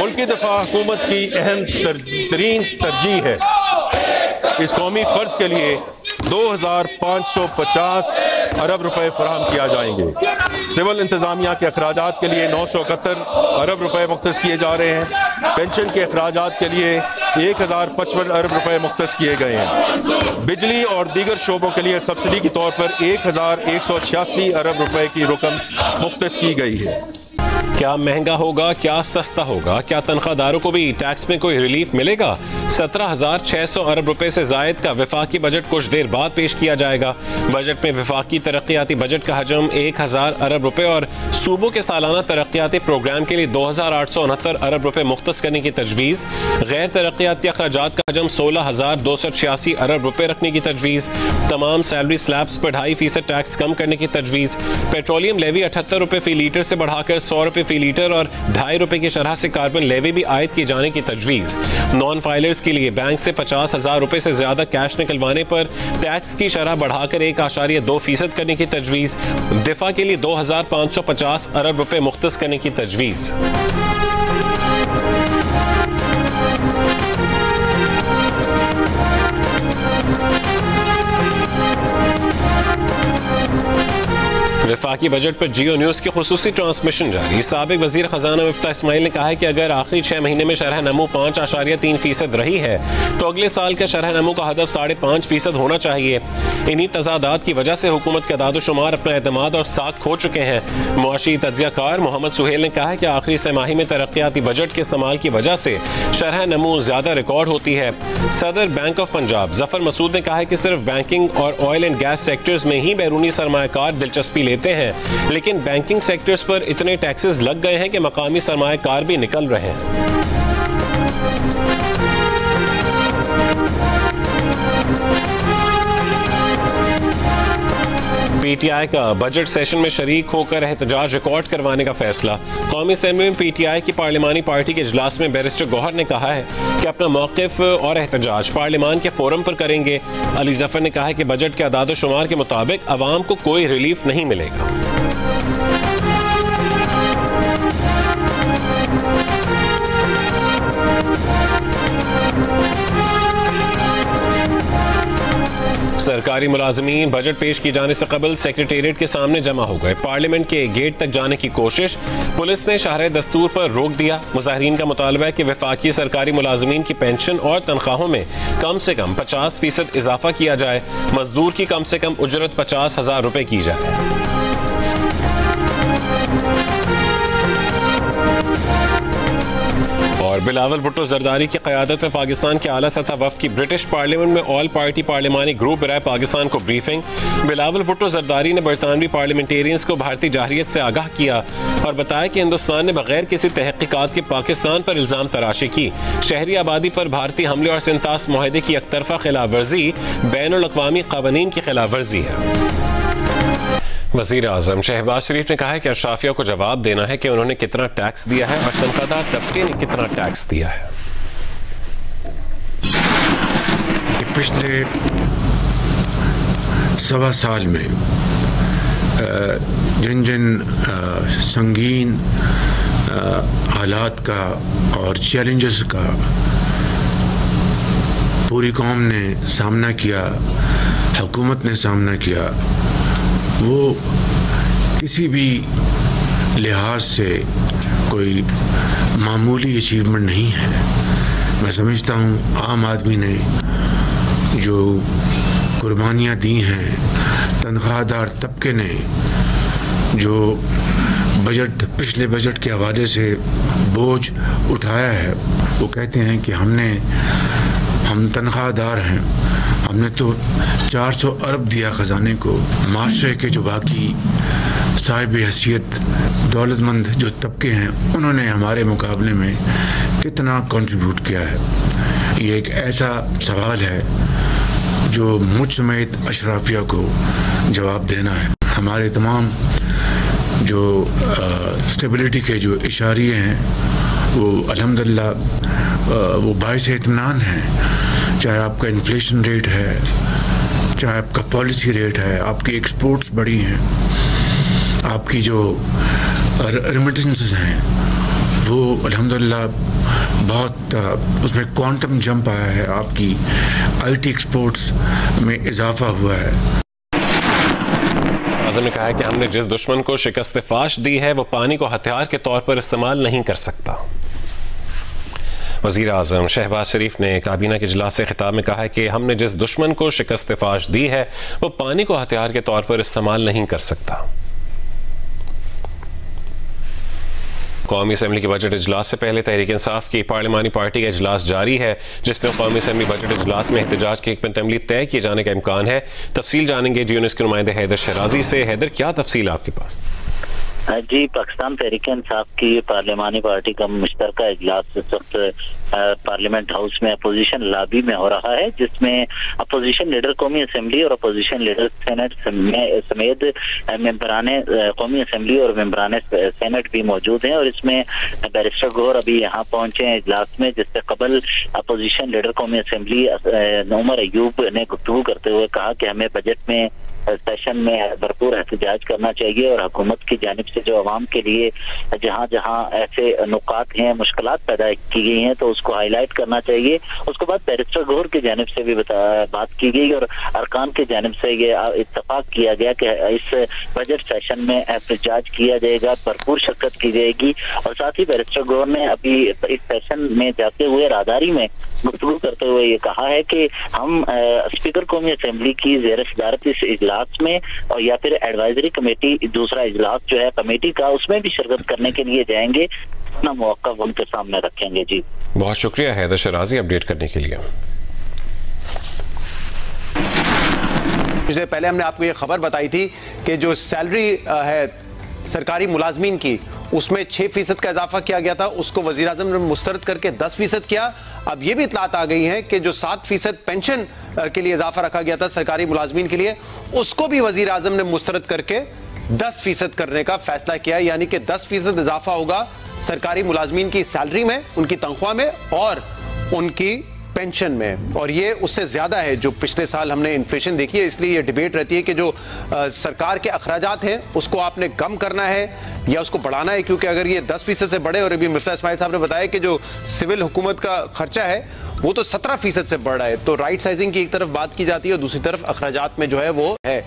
मुल्की दफा हुकूमत की अहम तरीन तरजीह है। इस कौमी फ़र्ज के लिए 2550 अरब रुपए फराहम किया जाएंगे। सिविल इंतज़ामिया के अखराजात के लिए 971 अरब रुपए मुख्तस किए जा रहे हैं। पेंशन के अखराजात के लिए 1055 अरब रुपए मुख्तस किए गए हैं। बिजली और दीगर शोबों के लिए सब्सिडी के तौर पर 1186 अरब रुपए की रकम मुख्तस की गई है। क्या महंगा होगा, क्या सस्ता होगा, क्या तनख्वाहदारों को भी टैक्स में कोई रिलीफ मिलेगा? 17,600 अरब रुपए से जायद का वफाकी बजट कुछ देर बाद पेश किया जाएगा। बजट में वफाकी तरक्याती बजट का हजम 1,000 अरब रुपए और सूबों के सालाना तरक्याती प्रोग्राम के लिए 2,869 अरब रुपए मुख्तस करने की तजवीज़। गैर तरक्याती अखराजात का हजम 16,286 अरब रुपए रखने की तजवीज़। तमाम सैलरी स्लैब्स पर 2.5% टैक्स कम करने की तजवीज़। पेट्रोलियम लेवी 78 रुपए फी लीटर से बढ़ाकर 100 रुपए फी लीटर और 2.5 रुपए की शरह से कार्बन लेवी भी आयद किए जाने की तजवीज़। नॉन फाइलर्स के लिए बैंक से 50,000 रुपए से ज्यादा कैश निकलवाने पर टैक्स की शरह बढ़ाकर 1.2% करने की तजवीज़। दिफा के लिए 2,550 अरब रुपए मुख्तस करने की तजवीज़। वफाकी बजट पर जियो न्यूज़ की खुसूसी ट्रांसमिशन जारी। साबिक वजीर खजाना मिफ्ता इस्माइल ने कहा है कि अगर आखिरी 6 महीने में शरह नमू 5.3% रही है तो अगले साल का शरह नमू का हदफ 5.5% होना चाहिए। इन्हीं तजादात की वजह से हुकूमत के अदाद-ओ-शुमार अपना एतमाद और साख खो चुके हैं। मुआशी तज्जियाकार मोहम्मद सुहेल ने कहा है कि आखिरी तिमाही में तरक्याती बजट के इस्तेमाल की वजह से शरह नमू ज्यादा रिकॉर्ड होती है। सदर बैंक ऑफ पंजाब जफर मसूद ने कहा है कि सिर्फ बैंकिंग और ऑयल एंड गैस सेक्टर्स में ही बैरूनी सरमायाकार दिलचस्पी लेते हैं, लेकिन बैंकिंग सेक्टर्स पर इतने टैक्सेस लग गए हैं कि मकामी सरमायाकार भी निकल रहे हैं। पीटीआई का बजट सेशन में शरीक होकर एहतजाज रिकॉर्ड करवाने का फैसला। कौमी असेंबली में पीटीआई की पार्लिमानी पार्टी के इजलास में बैरिस्टर गौहर ने कहा है कि अपना मौक़िफ़ और एहतजाज पार्लिमान के फोरम पर करेंगे। अली जफर ने कहा है कि बजट के अदाद-ओ-शुमार के मुताबिक अवाम को कोई रिलीफ नहीं मिलेगा। सरकारी मुलाजमीन बजट पेश किए जाने से कबल सेक्रेटेरिएट के सामने जमा हो गए। पार्लियामेंट के गेट तक जाने की कोशिश, पुलिस ने शाहरे दस्तूर पर रोक दिया। मुजाहिरीन का मुतालबा है कि वफाकी सरकारी मुलाजमीन की पेंशन और तनख्वाहों में कम से कम 50% इजाफा किया जाए। मजदूर की कम से कम उजरत 50,000 रुपए की जाए। और बिलावल भुट्टो जरदारी की क़यादत में पाकिस्तान के आला सतह वफ़द की ब्रिटिश पार्लियामेंट में ऑल पार्टी पार्लिमानी ग्रुप बराए पाकिस्तान को ब्रीफिंग। बिलावल भुट्टो जरदारी ने बरतानवी पार्लियामेंटेरियंस को भारतीय जाहिरियत से आगाह किया और बताया कि हिंदुस्तान ने बगैर किसी तहकीकात के पाकिस्तान पर इल्ज़ाम तराशी की। शहरी आबादी पर भारतीय हमले और सिंतास मुआहदे की एकतरफा खिलाफ वर्जी बैनुल अक़वामी क़वानीन की खिलाफ वर्जी है। वज़ीर आज़म शहबाज शरीफ ने कहा है कि अशराफिया को जवाब देना है कि उन्होंने कितना टैक्स दिया है और तनख्वाहदार तबके ने कितना टैक्स दिया है। पिछले 1.25 साल में जिन जिन संगीन हालात का और चैलेंजेस का पूरी कौम ने सामना किया, हुकूमत ने सामना किया, वो किसी भी लिहाज से कोई मामूली अचीवमेंट नहीं है। मैं समझता हूँ आम आदमी ने जो कुर्बानियाँ दी हैं, तनख्वाहदार तबके ने जो पिछले बजट के हवाले से बोझ उठाया है, वो कहते हैं कि हम तनख्वाहदार हैं, हमने तो 400 अरब दिया ख़जाने को। माशरे के जो बाकी साहिब हैसियत दौलतमंद जो तबके हैं, उन्होंने हमारे मुकाबले में कितना कंट्रीब्यूट किया है। ये एक ऐसा सवाल है जो मुझ समेत अशराफिया को जवाब देना है। हमारे तमाम जो स्टेबिलिटी के जो इशारे हैं वो अल्हम्दुलिल्लाह वो बाइस इत्मीनान हैं। चाहे आपका इन्फ्लेशन रेट है, चाहे आपका पॉलिसी रेट है, आपकी एक्सपोर्ट्स बढ़ी हैं, आपकी जो रेमिटेंसेस हैं वो अल्हम्दुलिल्लाह बहुत उसमें क्वांटम जंप आया है, आपकी IT एक्सपोर्ट्स में इजाफा हुआ है। आज़म ने कहा है कि हमने जिस दुश्मन को शिकस्त फाश दी है वो पानी को हथियार के तौर पर इस्तेमाल नहीं कर सकता। वज़ीर आज़म शहबाज शरीफ ने काबीना के इजलास से खिताब में कहा है कि हमने जिस दुश्मन को शिकस्त फाश दी है वो पानी को हथियार के तौर पर इस्तेमाल नहीं कर सकता। कौमी असेंबली के बजट इजलास से पहले तहरीक इंसाफ की पार्लिमानी पार्टी का इजलास जारी है, जिसमें कौमी असेंबली बजट इजलास में एहतजाज की हिकमत अमली तय किए जाने का इम्कान है। तफसील जानेंगे यूनिस के नुमाइंदे हैदर शहराजी से। हैदर, क्या तफसील आपके पास? जी, पाकिस्तान तहरीक इंसाफ की पार्लिमानी पार्टी का मुश्तरका इजलास इस वक्त पार्लियामेंट हाउस में अपोजिशन लॉबी में हो रहा है, जिसमें अपोजिशन लीडर कौमी असेंबली और अपोजिशन लीडर सेनेट समेत मेंबराने कौमी असेंबली और मेंबराने सेनेट भी मौजूद हैं। और इसमें बैरिस्टर गौहर अभी यहाँ पहुंचे हैं इजलास में, जिससे कबल अपोजिशन लीडर कौमी असेंबली उमर अयूब ने गुफ्तगू करते हुए कहा कि हमें बजट में सेशन में भरपूर एहतजाज करना चाहिए और हुकूमत की जानिब से जो अवाम के लिए जहाँ जहाँ ऐसे नुकात हैं, मुश्किलात पैदा की गई हैं, तो उसको हाईलाइट करना चाहिए। उसके बाद बैरिस्टर गौहर की जानिब से भी बात की गई और अरकान की जानिब से ये इत्तफाक किया गया कि इस बजट सेशन में एहतजाज किया जाएगा, भरपूर शिरकत की जाएगी। और साथ ही बैरिस्टर गौहर ने अभी इस सेशन में जाते हुए राहदारी में गुफ्तगू करते हुए ये कहा है कि हम स्पीकर कौमी असेंबली की ज़ेर सदारत इस इजलास में और या फिर एडवाइजरी कमेटी दूसरा इजलास जो है कमेटी का, उसमें भी शिरकत करने के लिए जाएंगे, अपना मौका उनके सामने रखेंगे। जी, बहुत शुक्रिया हैदर शहराजी अपडेट करने के लिए। कुछ देर पहले हमने आपको ये खबर बताई थी कि जो सैलरी है सरकारी मुलाजमीन की, उसमें 6% का इजाफा किया गया था, उसको वजीर आजम ने मुस्तरद करके 10% किया। अब ये भी इतलात आ गई है कि जो 7% पेंशन के लिए इजाफा रखा गया था सरकारी मुलाजमीन के लिए, उसको भी वजीर आजम ने मुस्तरद करके 10% करने का फैसला किया। यानी कि 10% इजाफा होगा सरकारी मुलाजमीन की सैलरी में, उनकी तनख्वाह में और उनकी पेंशन में। और ये उससे ज्यादा है जो पिछले साल हमने इन्फ्लेशन देखी है। इसलिए ये डिबेट रहती है कि जो सरकार के अखराजात हैं उसको आपने कम करना है या उसको बढ़ाना है, क्योंकि अगर ये 10% से बढ़े, और अभी मिफ्ताह इस्माइल साहब ने बताया कि जो सिविल हुकूमत का खर्चा है वो तो 17% से बढ़ रहा है, तो राइट साइजिंग की एक तरफ बात की जाती है और दूसरी तरफ अखराजात में जो है वो है।